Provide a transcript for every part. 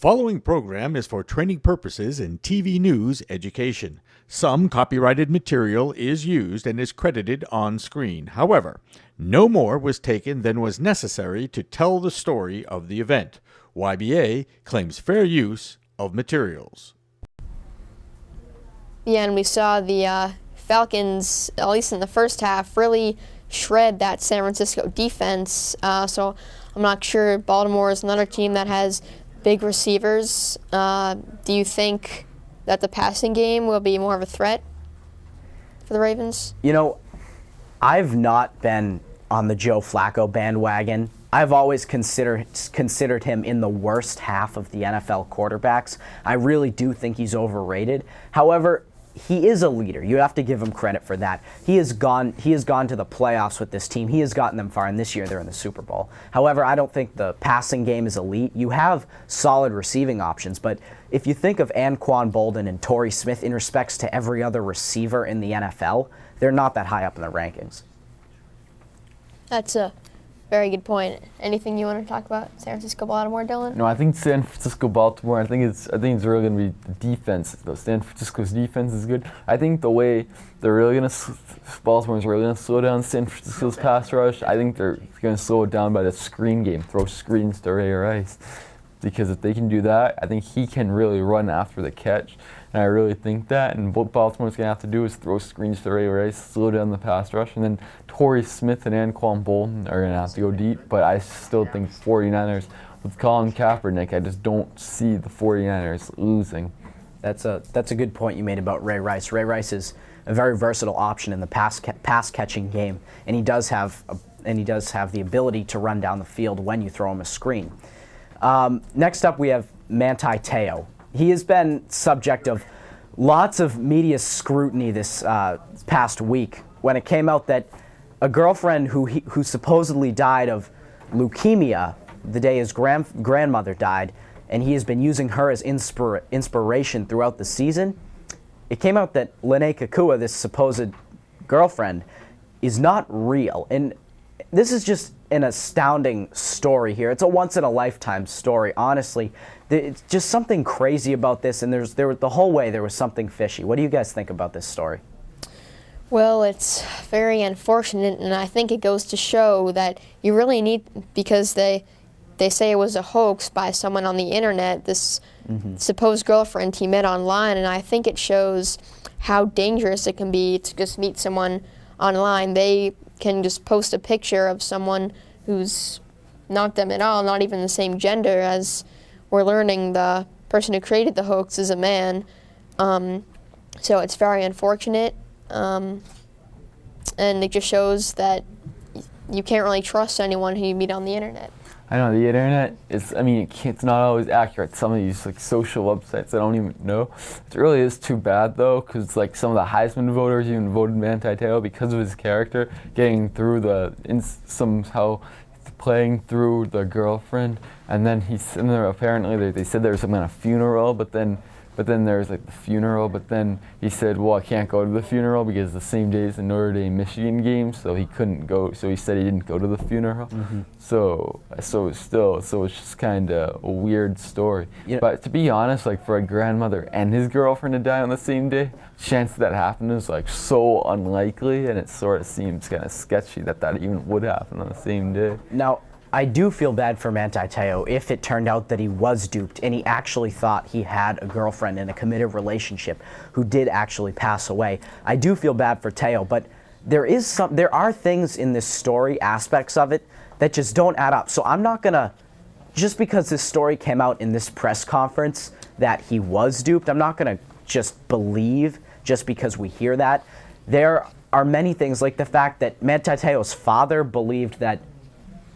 following program is for training purposes in TV news education. Some copyrighted material is used and is credited on screen. However, no more was taken than was necessary to tell the story of the event. YBA claims fair use of materials. Yeah, and we saw the Falcons, at least in the first half, really shred that San Francisco defense. So I'm not sure. Baltimore is another team that has big receivers. Do you think that the passing game will be more of a threat for the Ravens? You know, I've not been on the Joe Flacco bandwagon. I've always considered him in the worst half of the NFL quarterbacks. I really do think he's overrated. However, he is a leader. You have to give him credit for that. He has gone to the playoffs with this team. He has gotten them far, and this year they're in the Super Bowl. However, I don't think the passing game is elite. You have solid receiving options, but if you think of Anquan Boldin and Torrey Smith in respects to every other receiver in the NFL, they're not that high up in the rankings. That's a very good point. Anything you want to talk about San Francisco, Baltimore, Dylan? No, I think San Francisco, Baltimore. I think it's really going to be the defense. Though San Francisco's defense is good. I think the way they're really going to Baltimore's really going to slow down San Francisco's pass rush. I think they're going to slow it down by the screen game. Throw screens to Ray Rice, because if they can do that, I think he can really run after the catch. And I really think that, and what Baltimore's going to have to do is throw screens to Ray Rice, slow down the pass rush, and then Torrey Smith and Anquan Boldin are going to have to go deep. But I still think 49ers, with Colin Kaepernick, I just don't see the 49ers losing. That's a good point you made about Ray Rice. Ray Rice is a very versatile option in the pass catching game, and he does have the ability to run down the field when you throw him a screen. Next up, we have Manti Te'o. He has been subject of lots of media scrutiny this past week when it came out that a girlfriend who supposedly died of leukemia the day his grandmother died, and he has been using her as inspiration throughout the season. It came out that Lene Kakua, this supposed girlfriend, is not real. And this is just an astounding story here. It's a once-in-a-lifetime story, honestly. It's just something crazy about this, and the whole way there was something fishy. What do you guys think about this story? Well, it's very unfortunate, and I think it goes to show that you really need, because they say it was a hoax by someone on the internet, this supposed girlfriend he met online, and I think it shows how dangerous it can be to just meet someone online. They can just post a picture of someone who's not them at all, not even the same gender. As we're learning, the person who created the hoax is a man. So it's very unfortunate. And it just shows that you can't really trust anyone who you meet on the internet. I know the internet is, it's not always accurate. Some of these social websites I don't even know. It really is too bad though, because some of the Heisman voters even voted Manti Te'o because of his character, getting through somehow playing through the girlfriend, and then apparently they said there was some kind of funeral, but then there was the funeral, but then he said, well, I can't go to the funeral because the same day is the Notre Dame Michigan game, so he couldn't go. So he said he didn't go to the funeral. So it's just kind of a weird story. Yeah. But to be honest, for a grandmother and his girlfriend to die on the same day, chance that happened is so unlikely, and it sort of seems kind of sketchy that even would happen on the same day. Now, I do feel bad for Manti Te'o if it turned out that he was duped and he actually thought he had a girlfriend in a committed relationship who did actually pass away. I do feel bad for Te'o, but there are things in this story, aspects of it, that just don't add up. So I'm not going to, just because this story came out in this press conference that he was duped, I'm not going to just believe just because we hear that. There are many things, like the fact that Manti Te'o's father believed that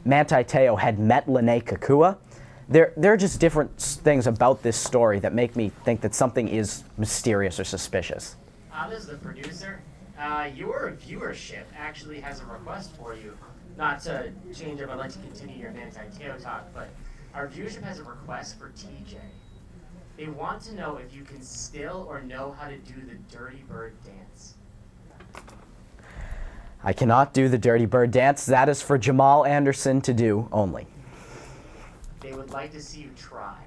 Manti Te'o had met Lene Kakua. There are just different things about this story that make me think that something is mysterious or suspicious. As the producer, your viewership actually has a request for you. Not to change up, I'd like to continue your Manti Te'o talk, but our viewership has a request for TJ. They want to know if you can still or know how to do the Dirty Bird dance. I cannot do the Dirty Bird dance. That is for Jamal Anderson to do only. They would like to see you try.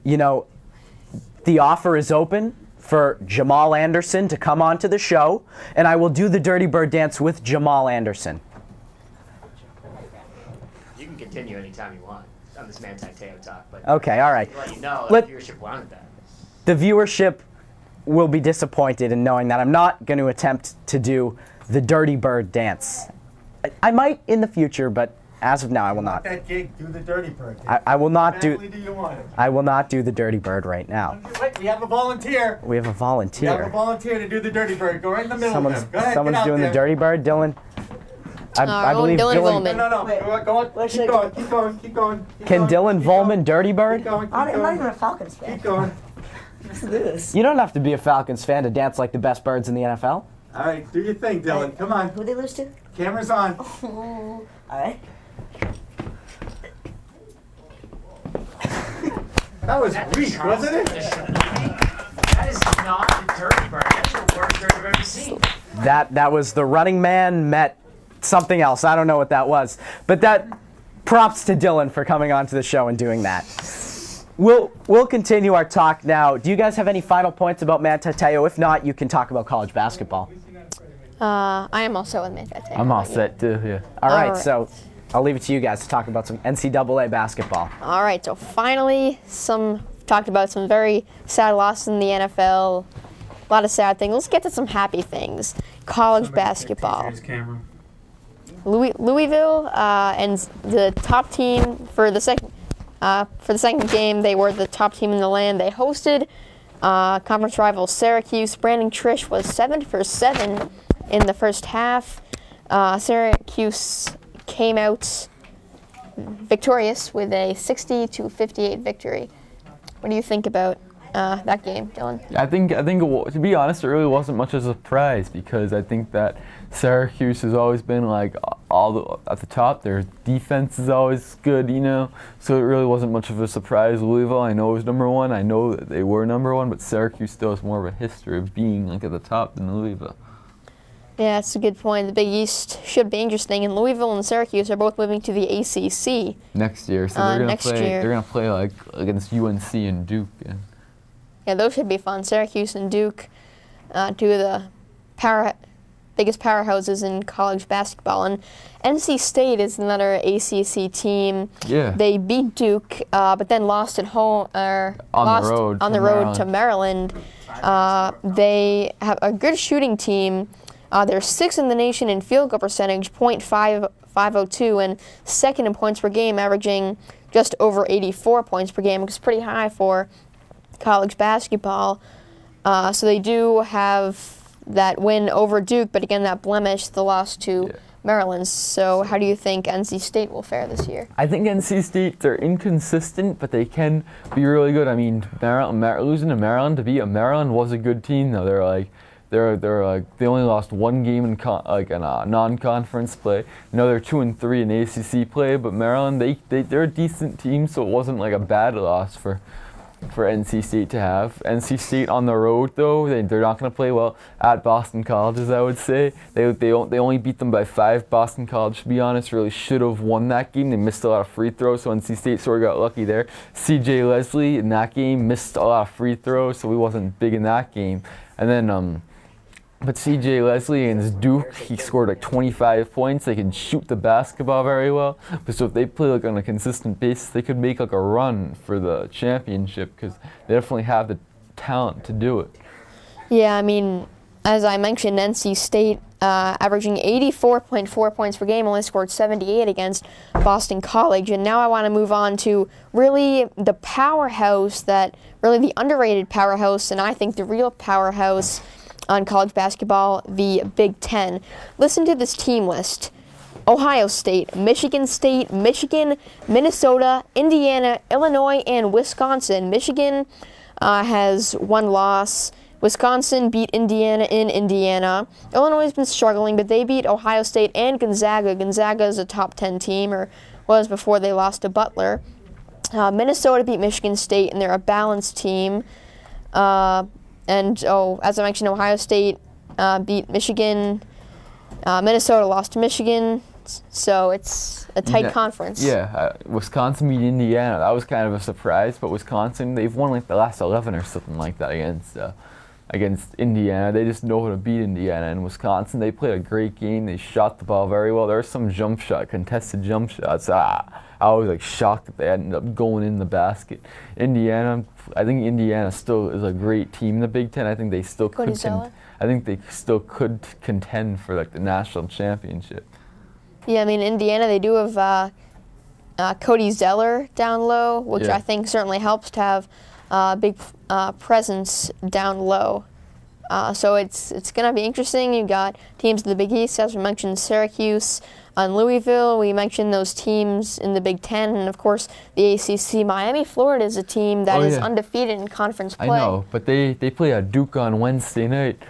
you know, the offer is open for Jamal Anderson to come onto the show, and I will do the Dirty Bird dance with Jamal Anderson. You can continue anytime you want on this Manti Te'o talk, but Okay, all right. let you know that viewership wanted that. The viewership will be disappointed in knowing that I'm not going to attempt to do the Dirty Bird dance. I might in the future, but as of now, I will not. That gig, do the Dirty Bird. I will not do. Do you want it? I will not do the Dirty Bird right now. Wait, we have a volunteer. We have a We have a volunteer. volunteer to do the Dirty Bird. Go right in the middle of them. Go ahead, Someone's get out doing there. the Dirty Bird, Dylan. I we're believe going Dylan Dylan. Volman. No. Go on. Keep going. Keep going. Keep going. Keep Can going, Dylan keep going, Volman Dirty Bird? Keep going. Keep I'm not going. even a Falcons fan. Keep going. Listen to this. You don't have to be a Falcons fan to dance like the best birds in the NFL. All right, do your thing, Dylan. Come on. Who they lose to? Camera's on. All right. That was weak, wasn't it? That is not the Dirty Bird. That's the worst Dirty Bird I've seen. That was the Running Man met something else. I don't know what that was, but that props to Dylan for coming onto the show and doing that. We'll continue our talk now. Do you guys have any final points about Manti Te'o? If not, you can talk about college basketball. I am also with Manti Te'o. I'm all set too. Yeah. All right, All right. so I'll leave it to you guys to talk about some NCAA basketball. All right, so finally, talked about some very sad losses in the NFL. A lot of sad things. Let's get to some happy things. College basketball. Louisville and the top team for the second game. They were the top team in the land. They hosted conference rival Syracuse. Brandon Trish was 7 for 7 in the first half. Syracuse came out victorious with a 60-58 victory. What do you think about that game, Dylan? I think to be honest, it really wasn't much of a surprise because I think that Syracuse has always been like at the top. Their defense is always good, you know. So it really wasn't much of a surprise. Louisville, I know, was #1. I know that they were #1, but Syracuse still has more of a history of being like at the top than Louisville. Yeah, that's a good point. The Big East should be interesting, and Louisville and Syracuse are both moving to the ACC. Next year, so they're gonna next play. year. They're gonna play like against UNC and Duke. Yeah, those should be fun. Syracuse and Duke, two of the biggest powerhouses in college basketball. And NC State is another ACC team. Yeah. They beat Duke, but then lost at home, On the road to Maryland. They have a good shooting team. They're 6th in the nation in field goal percentage, .502, and 2nd in points per game, averaging just over 84 points per game, which is pretty high for college basketball. So they do have that win over Duke, but again, that blemish, the loss to Maryland. So how do you think NC State will fare this year? I think NC State, they're inconsistent, but they can be really good. I mean, losing to Maryland, to beat Maryland was a good team. Though they only lost one game in non-conference play. They're 2-3 in ACC play, but Maryland, they're a decent team, so it wasn't like a bad loss for NC State to have. NC State on the road, though, they're not going to play well at Boston College, as I would say. They only beat them by 5. Boston College, to be honest, really should have won that game. They missed a lot of free throws, so NC State sort of got lucky there. C.J. Leslie in that game missed a lot of free throws, so he wasn't big in that game. And then, but C.J. Leslie against Duke, he scored like 25 points. They can shoot the basketball very well. But so if they play like on a consistent basis, they could make like a run for the championship because they definitely have the talent to do it. Yeah, I mean, as I mentioned, NC State averaging 84.4 points per game, only scored 78 against Boston College. And now I want to move on to really the powerhouse really the underrated powerhouse, and I think the real powerhouse on college basketball, the Big Ten. Listen to this team list. Ohio State, Michigan, Minnesota, Indiana, Illinois, and Wisconsin. Michigan has one loss. Wisconsin beat Indiana in Indiana. Illinois has been struggling, but they beat Ohio State and Gonzaga. Gonzaga is a top 10 team, or was before they lost to Butler. Minnesota beat Michigan State, and they're a balanced team. And as I mentioned, Ohio State beat Michigan. Minnesota lost to Michigan. So it's a tight Yeah. conference. Yeah, Wisconsin beat Indiana. That was kind of a surprise, but Wisconsin, they've won like the last 11 or something like that against Indiana. They just know how to beat Indiana. And Wisconsin, they played a great game. They shot the ball very well. There were some contested jump shots. I was like shocked that they ended up going in the basket. Indiana, I think Indiana still is a great team in the Big Ten. I think they still could. I think they still could contend for like the national championship. Yeah, I mean, Indiana, they do have Cody Zeller down low, which Yeah. I think certainly helps to have a big presence down low. So it's going to be interesting. You got teams in the Big East, as we mentioned, Syracuse and Louisville. We mentioned those teams in the Big Ten, and of course the ACC. Miami, Florida is a team that is undefeated in conference play. I know, but they play a Duke on Wednesday night.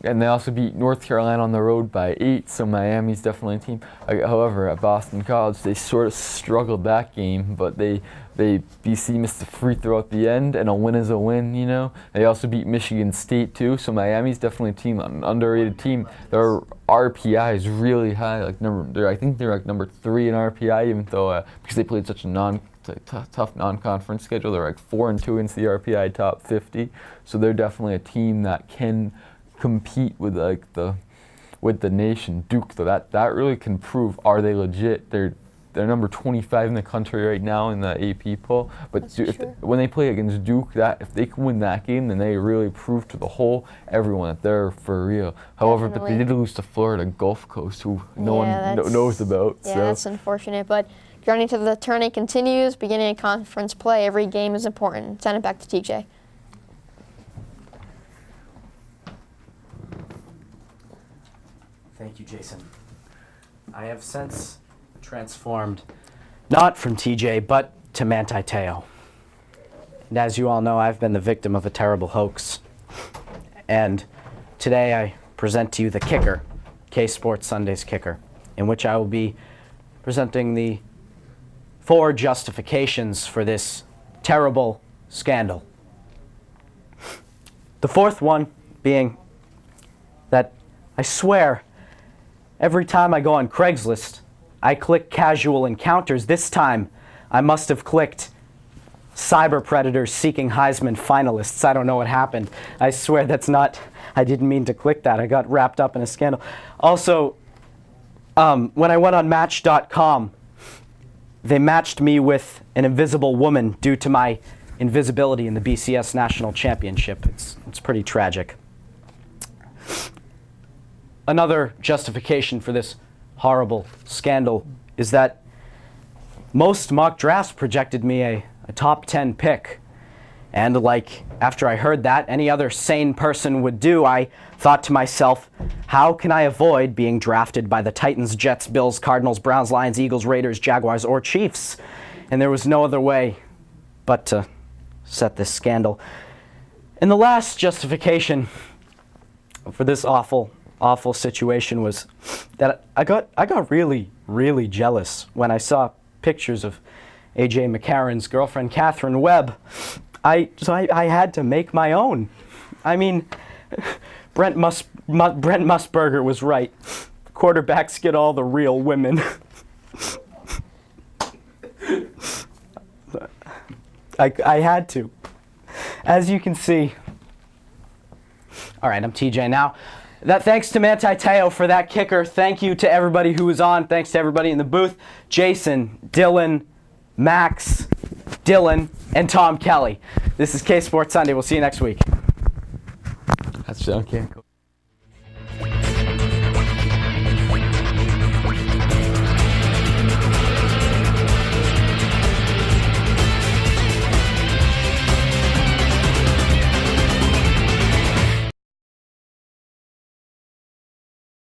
And they also beat North Carolina on the road by 8, so Miami's definitely a team. However, at Boston College, they sort of struggled that game, but BC missed a free throw at the end, and a win is a win, you know. They also beat Michigan State too, so Miami's definitely a team, an underrated team. Their RPI is really high, I think they're like number 3 in RPI, even though because they played such a tough non-conference schedule. They're like 4-2 against the RPI top 50, so they're definitely a team that can compete with with the nation. Duke, though, that really can prove, are they legit? They're number 25 in the country right now in the AP poll. But when they play against Duke, if they can win that game, then they really prove to everyone that they're for real. However, but they did lose to Florida Gulf Coast, who no one knows about. Yeah, so that's unfortunate. But journey to the tourney continues. Beginning of conference play, every game is important. Send it back to TJ. Thank you, Jason. I have since transformed, not from TJ, but to Manti Te'o. And as you all know, I've been the victim of a terrible hoax. And today I present to you the kicker, K-Sports Sunday's kicker, in which I will be presenting the 4 justifications for this terrible scandal. The 4th one being that I swear every time I go on Craigslist, I click casual encounters. This time, I must have clicked cyber predators seeking Heisman finalists. I don't know what happened. I swear I didn't mean to click that. I got wrapped up in a scandal. Also, when I went on Match.com, they matched me with an invisible woman due to my invisibility in the BCS National Championship. It's pretty tragic. Another justification for this horrible scandal is that most mock drafts projected me a top 10 pick. And after I heard that, any other sane person would do, I thought to myself, how can I avoid being drafted by the Titans, Jets, Bills, Cardinals, Browns, Lions, Eagles, Raiders, Jaguars, or Chiefs? And there was no other way but to set this scandal. And the last justification for this awful situation was that I got really, really jealous when I saw pictures of A.J. McCarron's girlfriend, Catherine Webb. So I had to make my own. I mean, Brent Musburger was right. Quarterbacks get all the real women. I had to. As you can see. All right, I'm TJ now. Thanks to Manti Te'o for that kicker. Thank you to everybody who was on. Thanks to everybody in the booth. Jason, Dylan, Max, Dylan, and Tom Kelly. This is K-Sports Sunday. We'll see you next week. that's okay.